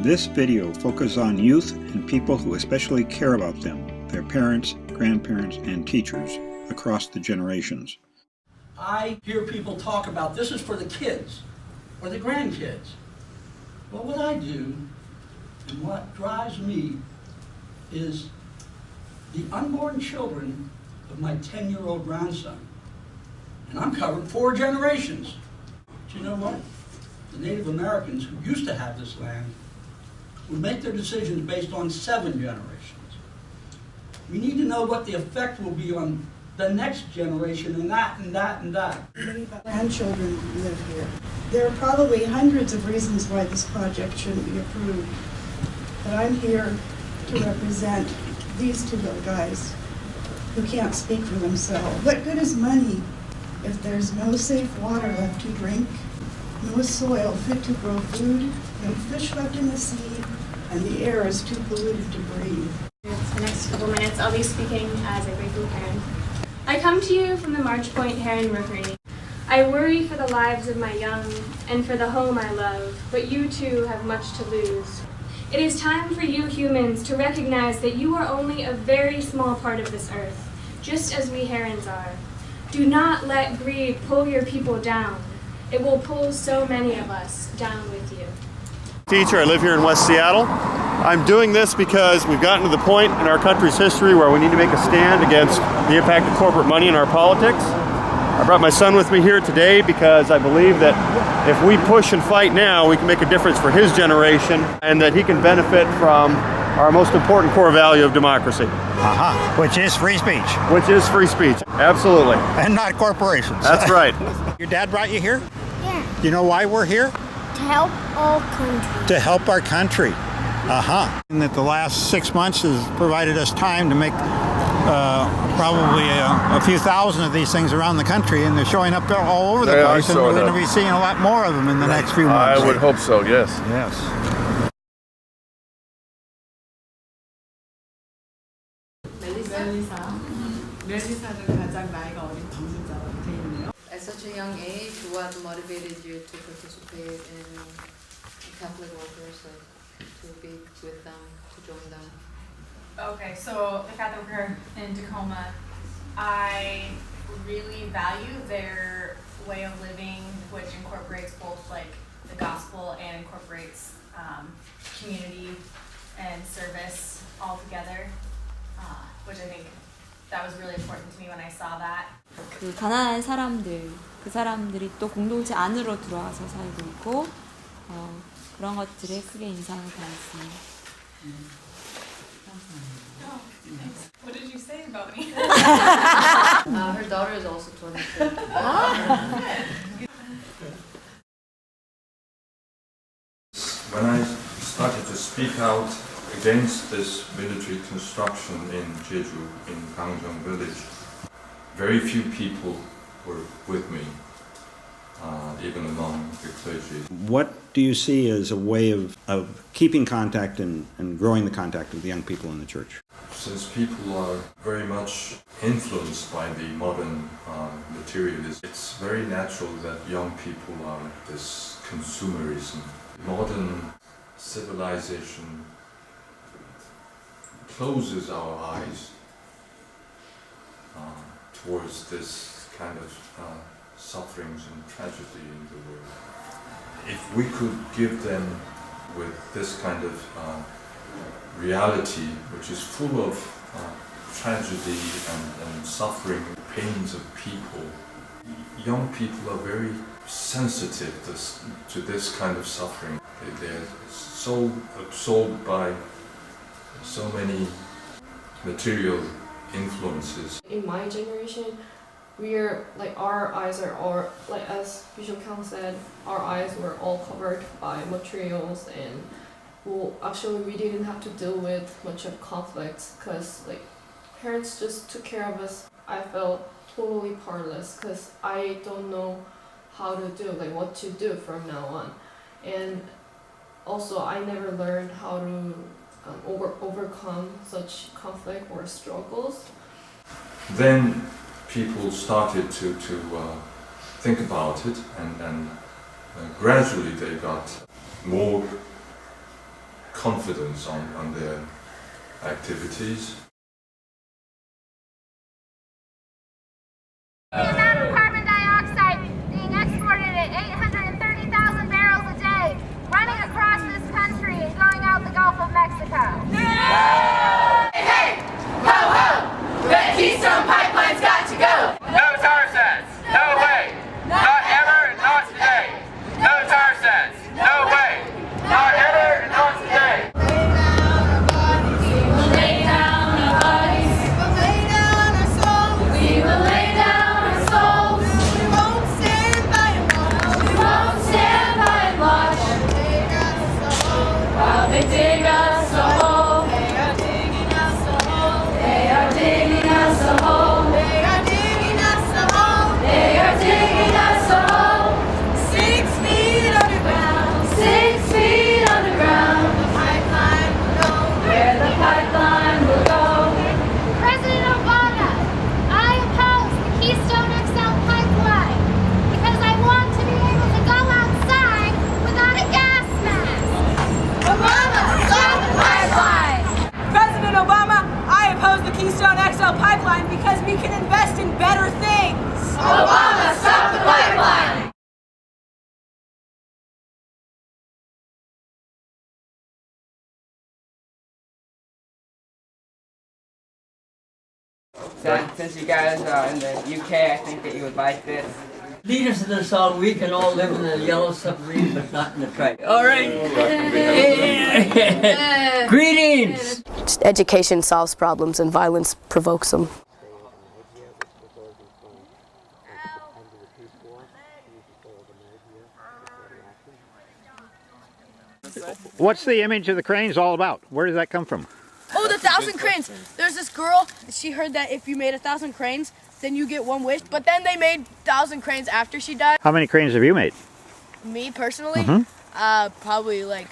This video focuses on youth and people who especially care about them, their parents, grandparents, and teachers across the generations. I hear people talk about this is for the kids or the grandkids. Well, what I do and what drives me is the unborn children of my 10-year-old grandson. And I'm covering 4 generations. Do you know what? The Native Americans who used to have this land would make their decisions based on 7 generations. We need to know what the effect will be on the next generation and that and that and that. Many grandchildren live here. There are probably hundreds of reasons why this project shouldn't be approved. But I'm here to represent these 2 little guys who can't speak for themselves. What good is money if there's no safe water left to drink, no soil fit to grow food, no fish left in the sea, and the air is too polluted to breathe? For the next couple minutes, I'll be speaking as a Blue Heron. I come to you from the March Point Heron Rookery. I worry for the lives of my young and for the home I love, but you too have much to lose. It is time for you humans to recognize that you are only a very small part of this earth, just as we herons are. Do not let greed pull your people down. It will pull so many of us down with you. Teacher, I live here in West Seattle. I'm doing this because we've gotten to the point in our country's history where we need to make a stand against the impact of corporate money in our politics. I brought my son with me here today because I believe that if we push and fight now, we can make a difference for his generation and that he can benefit from our most important core value of democracy. Which is free speech. Which is free speech, absolutely. And not corporations. That's right. Your dad brought you here? Yeah. Do you know why we're here? To help our country. To help our country. And that the last 6 months has provided us time to make probably a few thousand of these things around the country, and they're showing up all over the place, and we're going to be seeing a lot more of them in the next few months. I would hope so, yes. Yes. At such a young age, what motivated you to participate in Catholic workers, like to be with them, to join them? Okay, so the Catholic worker in Tacoma, I really value their way of living, which incorporates both like the gospel and incorporates community and service all together, which I think that was really important to me when I saw that. 그 가난한 사람들, 그 사람들이 또 공동체 안으로 들어와서 살고 있고 그런 것들에 크게 인상을 받았습니다. What did you say about me? Her daughter is also 22. When I started to speak out against this military construction in Jeju, in Gangjong village, very few people were with me, even among the clergy. What do you see as a way of keeping contact and growing the contact with the young people in the church? Since people are very much influenced by the modern materialism, it's very natural that young people are this consumerism. Modern civilization closes our eyes towards this kind of sufferings and tragedy in the world. If we could give them with this kind of reality, which is full of tragedy and suffering, pains of people, young people are very sensitive to this kind of suffering. They're so absorbed by so many material influences. In my generation, we're like our eyes are all like, as Bishop Kang said, our eyes were all covered by materials, and well, actually we didn't have to deal with much of conflicts because like parents just took care of us. I felt totally powerless because I don't know how to do, like what to do from now on, and also I never learned how to overcome such conflict or struggles. Then people started to think about it, and gradually they got more confidence on their activities. The amount of carbon dioxide being exported at 830,000 barrels a day, running across this country and going out the Gulf of Mexico. Hey, hey, ho, ho! The Keystone Pipeline's got to go! No tar sands! No way! Not ever and not today! No tar sands! No way! Not ever and not today! Lay down our bodies. We will lay down our souls. We will lay down our souls. We won't stand by and watch. We won't stand by and watch. While they dig us a hole. They are digging us a hole. They are digging us a hole. They are digging us a hole. They are digging us a hole. 6 feet underground. 6 feet underground. The pipeline will go. Where the pipeline will go. President Obama, I oppose the Keystone XL pipeline because I want to be able to go outside without a gas mask. Obama, stop the pipeline! President Obama, I oppose the Keystone XL pipeline because we can invest in better things. Obama, stop the pipeline! Since you guys are in the UK, I think that you would like this. Lead us in the song, we can all live in the yellow submarine, but not in the trike. All right. Greetings. Just education solves problems and violence provokes them. What's the image of the cranes all about? Where does that come from? Oh, the 1,000 cranes. There's this girl, she heard that if you made 1,000 cranes, then you get one wish. But then they made 1,000 cranes after she died. How many cranes have you made? Me personally, probably like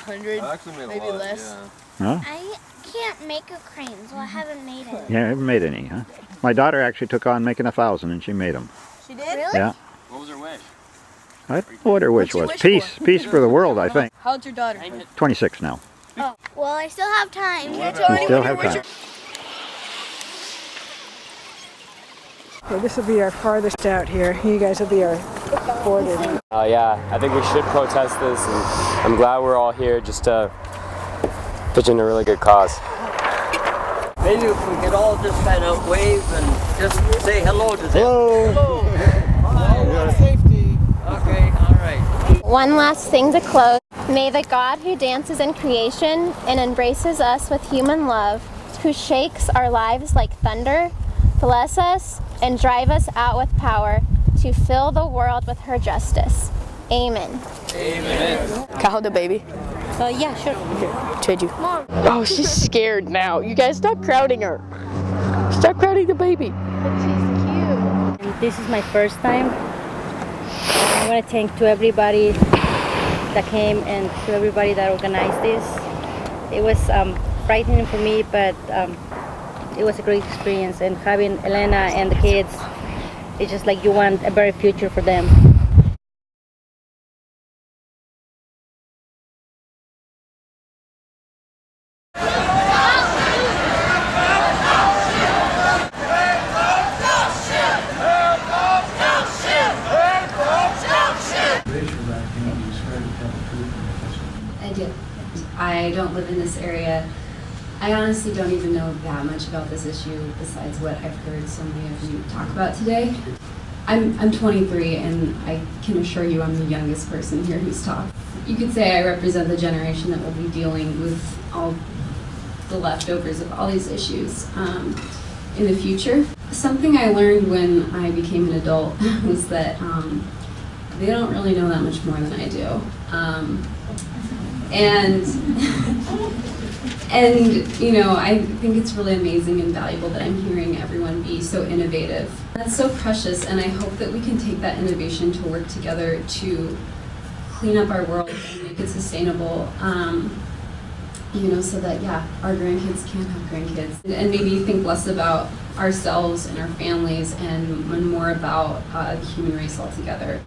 100, maybe less. Huh? I can't make a crane, so I haven't made it. Yeah, I haven't made any, huh? My daughter actually took on making 1,000 and she made them. She did? Really? Yeah. What was her wish? I don't know what her wish was. wish Peace. for? Peace for the world, I think. How old's your daughter? 26 now. Oh, well, I still have time. You still have time. So this will be our farthest out here. You guys will be our border. Yeah, I think we should protest this, and I'm glad we're all here just to pitch in a really good cause. Maybe if we could all just kind of wave and just say hello to them. Hello. Hello. Safety. Okay, all right. One last thing to close. May the God who dances in creation and embraces us with human love, who shakes our lives like thunder, bless us and drive us out with power to fill the world with her justice. Amen. Amen. Can I hold the baby? Yeah, sure. Jeju. Mom. Oh, she's scared now. You guys stop crowding her. Stop crowding the baby. And this is my first time. I want to thank to everybody that came and to everybody that organized this. It was frightening for me, but it was a great experience. And having Elena and the kids, it's just like you want a better future for them. I do. I don't live in this area. I honestly don't even know that much about this issue besides what I've heard so many of you talk about today. I'm 23 and I can assure you I'm the youngest person here who's talked. You could say I represent the generation that will be dealing with all the leftovers of all these issues in the future. Something I learned when I became an adult was that they don't really know that much more than I do. And you know, I think it's really amazing and valuable that I'm hearing everyone be so innovative. That's so precious, and I hope that we can take that innovation to work together to clean up our world and make it sustainable. You know, so that our grandkids can have grandkids, and maybe think less about ourselves and our families and more about the human race altogether.